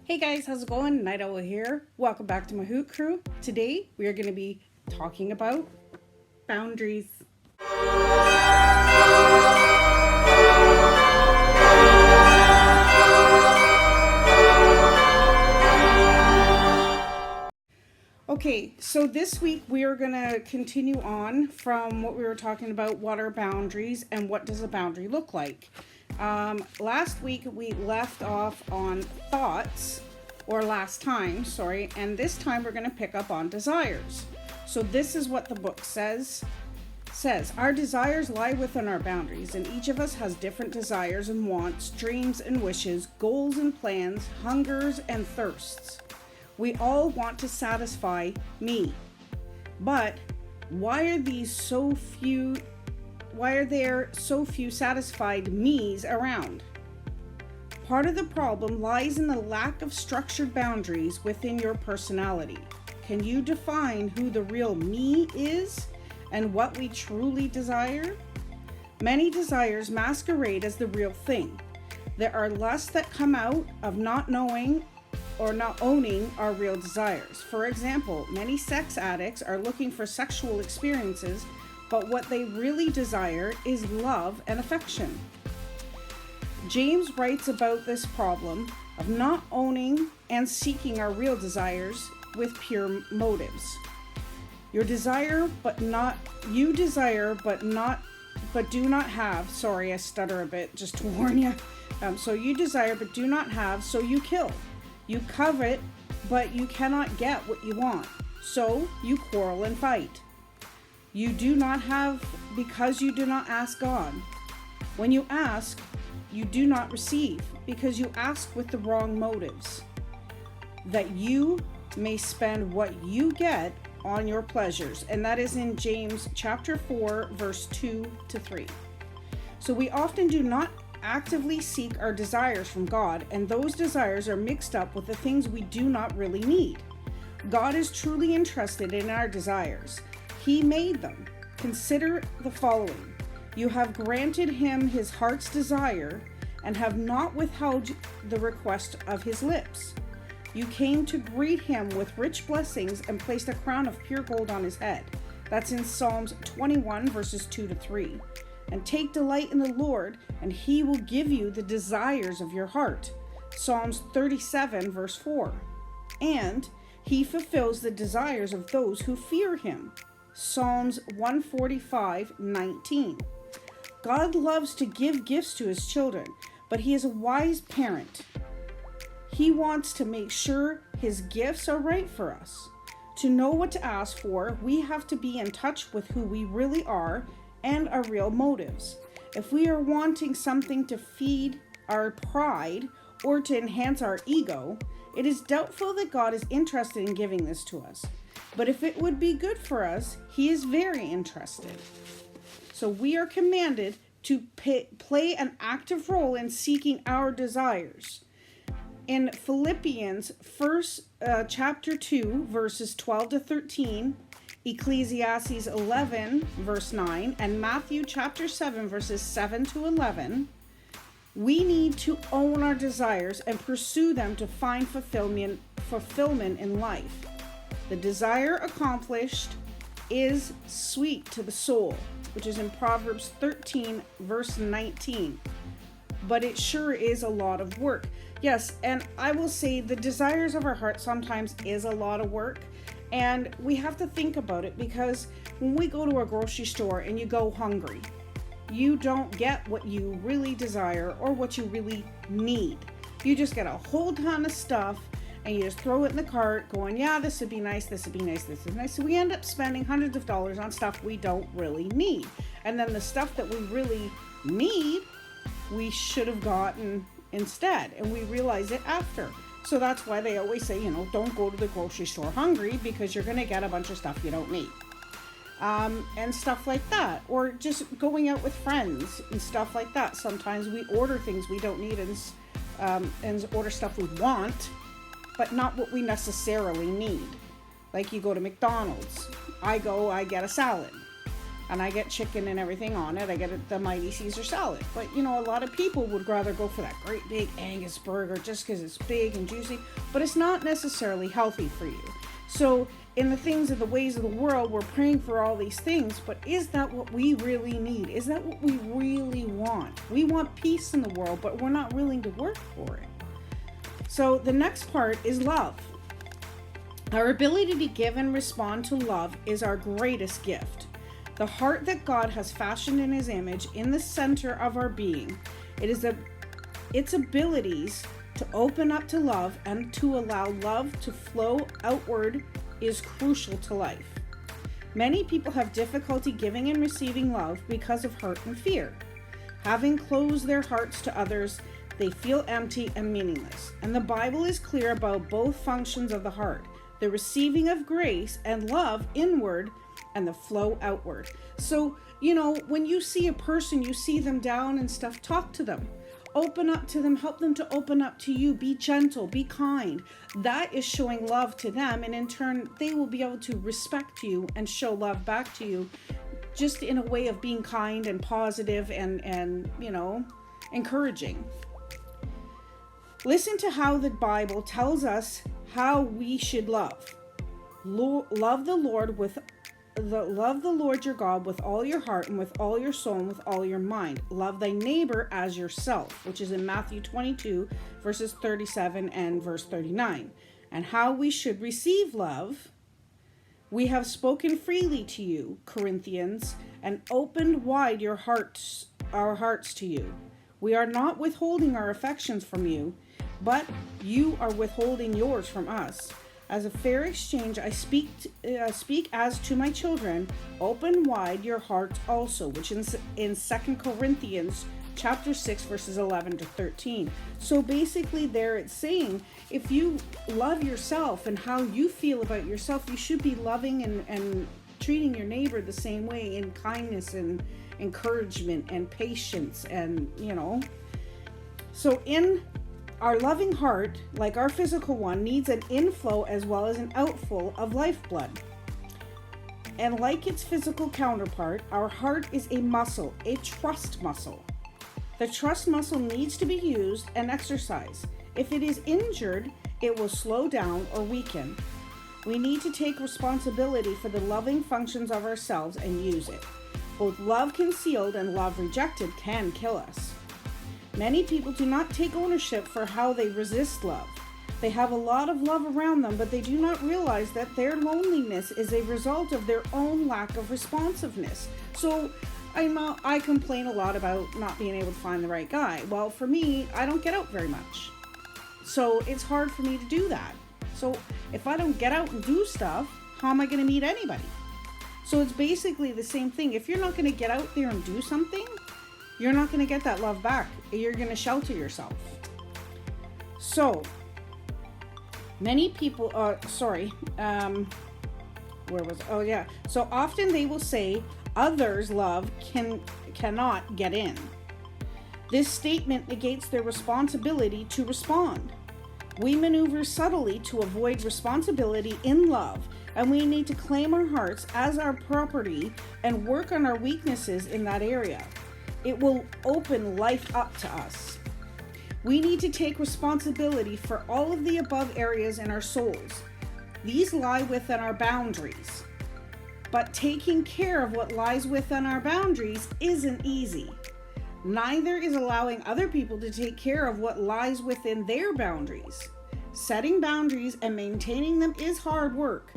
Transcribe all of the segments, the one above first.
Hey guys, how's it going? Night Owl here. Welcome back to my Hoot Crew. Today we are going to be talking about boundaries. Okay, so this week we are going to continue on from what we were talking about, what are boundaries and what does a boundary look like. Last week we left off on thoughts, or last time, sorry, and this time we're going to pick up on desires. So this is what the book says, our desires lie within our boundaries, and each of us has different desires and wants, dreams and wishes, goals and plans, hungers and thirsts. We all want to satisfy me. But why are there so few satisfied me's around? Part of the problem lies in the lack of structured boundaries within your personality. Can you define who the real me is and what we truly desire? Many desires masquerade as the real thing. There are lusts that come out of not knowing or not owning our real desires. For example, many sex addicts are looking for sexual experiences, but what they really desire is love and affection. James writes about this problem of not owning and seeking our real desires with pure motives. You desire but do not have. Sorry, I stutter a bit, just to warn you. So you desire but do not have, so you kill. You covet, but you cannot get what you want, so you quarrel and fight. You do not have because you do not ask God. When you ask, you do not receive because you ask with the wrong motives, that you may spend what you get on your pleasures. And that is in James chapter 4, verse 2-3. So we often do not actively seek our desires from God, and those desires are mixed up with the things we do not really need. God is truly interested in our desires. He made them. Consider the following. You have granted him his heart's desire and have not withheld the request of his lips. You came to greet him with rich blessings and placed a crown of pure gold on his head. That's in Psalms 21, verses 2-3. And take delight in the Lord, and he will give you the desires of your heart. Psalms 37, verse 4. And he fulfills the desires of those who fear him. Psalms 145:19. God loves to give gifts to his children, but he is a wise parent. He wants to make sure his gifts are right for us. To know what to ask for, we have to be in touch with who we really are and our real motives. If we are wanting something to feed our pride or to enhance our ego, it is doubtful that God is interested in giving this to us. But if it would be good for us, he is very interested. So we are commanded to play an active role in seeking our desires. In Philippians chapter 2, verses 12-13, Ecclesiastes 11, verse 9, and Matthew chapter 7, verses 7-11, we need to own our desires and pursue them to find fulfillment in life. The desire accomplished is sweet to the soul, which is in Proverbs 13, verse 19. But it sure is a lot of work. Yes, and I will say the desires of our heart sometimes is a lot of work. And we have to think about it, because when we go to a grocery store and you go hungry, you don't get what you really desire or what you really need. You just get a whole ton of stuff and you just throw it in the cart going, yeah, this would be nice, this would be nice, this is nice. So we end up spending hundreds of dollars on stuff we don't really need. And then the stuff that we really need, we should have gotten instead. And we realize it after. So that's why they always say, don't go to the grocery store hungry, because you're going to get a bunch of stuff you don't need. And stuff like that. Or just going out with friends and stuff like that. Sometimes we order things we don't need and order stuff we want, but not what we necessarily need. Like you go to McDonald's. I get a salad. and I get chicken and everything on it. I get the Mighty Caesar salad. But, you know, a lot of people would rather go for that great big Angus burger just because it's big and juicy. But it's not necessarily healthy for you. So in the things of the ways of the world, we're praying for all these things. But is that what we really need? Is that what we really want? We want peace in the world, but we're not willing to work for it. So the next part is love. Our ability to give and respond to love is our greatest gift. The heart that God has fashioned in his image in the center of our being. Its abilities to open up to love and to allow love to flow outward is crucial to life. Many people have difficulty giving and receiving love because of hurt and fear. Having closed their hearts to others, they feel empty and meaningless. And the Bible is clear about both functions of the heart, the receiving of grace and love inward and the flow outward. So, you know, when you see a person, you see them down and stuff, talk to them. Open up to them, help them to open up to you. Be gentle, be kind. That is showing love to them, and in turn, they will be able to respect you and show love back to you, just in a way of being kind and positive and you know, encouraging. Listen to how the Bible tells us how we should love. Love the Lord your God with all your heart and with all your soul and with all your mind. Love thy neighbor as yourself, which is in Matthew 22, verses 37 and verse 39. And how we should receive love. We have spoken freely to you, Corinthians, and opened wide our hearts to you. We are not withholding our affections from you, but you are withholding yours from us. As a fair exchange, I speak as to my children. Open wide your hearts also, which in 2 Corinthians chapter 6, verses 11 to 13. So basically there it's saying, if you love yourself and how you feel about yourself, you should be loving and treating your neighbor the same way, in kindness and encouragement and patience, and, you know. So in our loving heart, like our physical one, needs an inflow as well as an outflow of lifeblood. And like its physical counterpart, our heart is a muscle, a trust muscle. The trust muscle needs to be used and exercised. If it is injured, it will slow down or weaken. We need to take responsibility for the loving functions of ourselves and use it. Both love concealed and love rejected can kill us. Many people do not take ownership for how they resist love. They have a lot of love around them, but they do not realize that their loneliness is a result of their own lack of responsiveness. So I complain a lot about not being able to find the right guy. Well, for me, I don't get out very much. So it's hard for me to do that. So if I don't get out and do stuff, how am I going to meet anybody? So it's basically the same thing. If you're not going to get out there and do something, you're not going to get that love back. You're going to shelter yourself. So, many people, So often they will say, others' love cannot get in. This statement negates their responsibility to respond. We maneuver subtly to avoid responsibility in love, and we need to claim our hearts as our property and work on our weaknesses in that area. It will open life up to us. We need to take responsibility for all of the above areas in our souls. These lie within our boundaries. But taking care of what lies within our boundaries isn't easy. Neither is allowing other people to take care of what lies within their boundaries. Setting boundaries and maintaining them is hard work.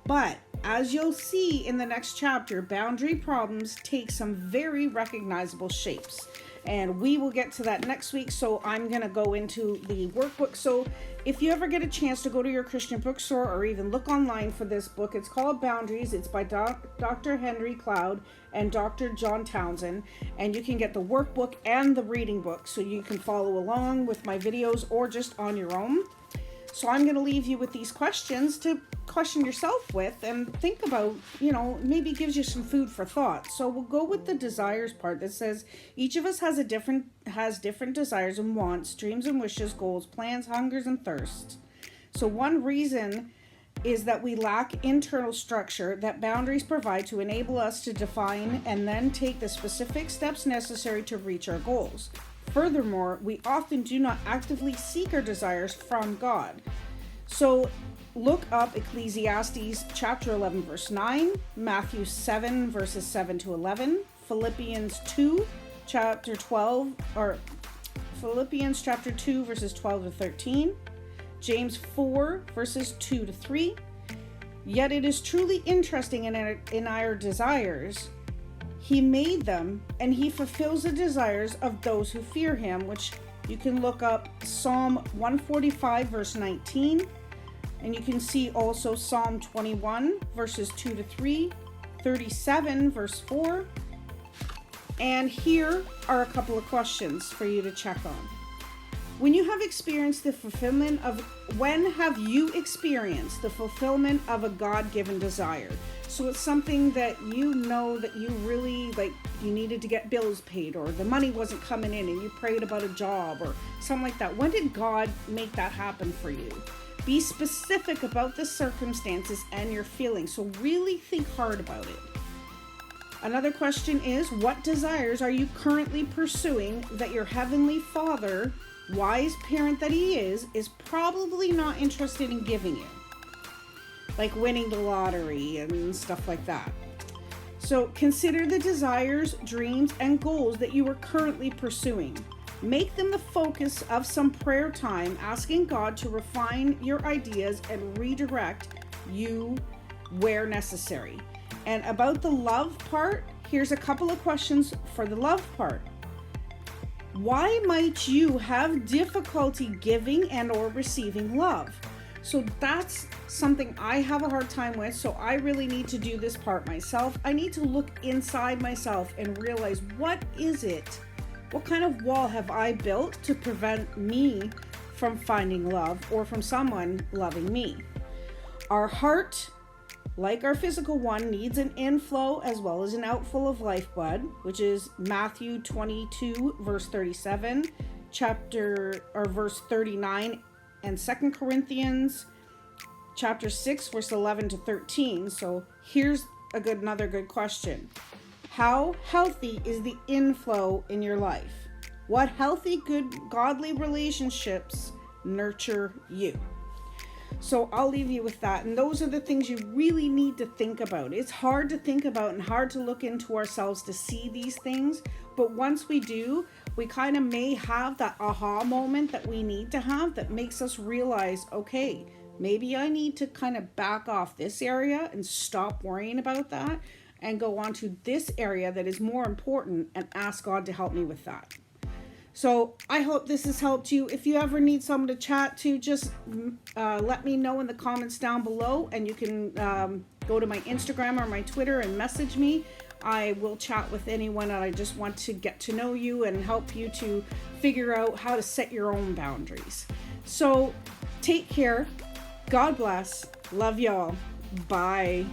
But as you'll see in the next chapter, boundary problems take some very recognizable shapes. And we will get to that next week, so I'm going to go into the workbook. So if you ever get a chance to go to your Christian bookstore or even look online for this book, it's called Boundaries. It's by Dr. Henry Cloud and Dr. John Townsend. And you can get the workbook and the reading book, so you can follow along with my videos or just on your own. So I'm going to leave you with these questions to question yourself with and think about, maybe gives you some food for thought. So we'll go with the desires part that says each of us has different desires and wants, dreams and wishes, goals, plans, hungers and thirsts. So one reason is that we lack internal structure that boundaries provide to enable us to define and then take the specific steps necessary to reach our goals. Furthermore, we often do not actively seek our desires from God. So look up Ecclesiastes chapter 11 verse 9, Matthew 7 verses 7 to 11, Philippians chapter 2 verses 12 to 13, James 4 verses 2 to 3. Yet it is truly interesting in our desires. He made them, and he fulfills the desires of those who fear him, which you can look up Psalm 145 verse 19, and you can see also Psalm 21 verses 2 to 3, 37 verse 4. And here are a couple of questions for you to check on. When have you experienced the fulfillment of a God-given desire? So it's something that you know that you really you needed to get bills paid, or the money wasn't coming in and you prayed about a job or something like that. When did God make that happen for you? Be specific about the circumstances and your feelings. So really think hard about it. Another question is, what desires are you currently pursuing that your Heavenly Father, wise parent that he is probably not interested in giving you? Like winning the lottery and stuff like that. So consider the desires, dreams, and goals that you are currently pursuing. Make them the focus of some prayer time, asking God to refine your ideas and redirect you where necessary. And about the love part, here's a couple of questions for the love part. Why might you have difficulty giving and or receiving love? So that's something I have a hard time with. So I really need to do this part myself. I need to look inside myself and realize, what is it? What kind of wall have I built to prevent me from finding love or from someone loving me? Our heart, like our physical one, needs an inflow as well as an outflow of lifeblood, which is Matthew 22 verse 37, verse 39, and 2 Corinthians chapter 6 verse 11 to 13. So here's another good question. How healthy is the inflow in your life? What healthy, good, godly relationships nurture you? So I'll leave you with that. And those are the things you really need to think about. It's hard to think about and hard to look into ourselves to see these things. But once we do, we kind of may have that aha moment that we need to have that makes us realize, okay, maybe I need to kind of back off this area and stop worrying about that and go on to this area that is more important and ask God to help me with that. So I hope this has helped you. If you ever need someone to chat to, just let me know in the comments down below, and you can go to my Instagram or my Twitter and message me. I will chat with anyone, and I just want to get to know you and help you to figure out how to set your own boundaries. So take care. God bless. Love y'all. Bye.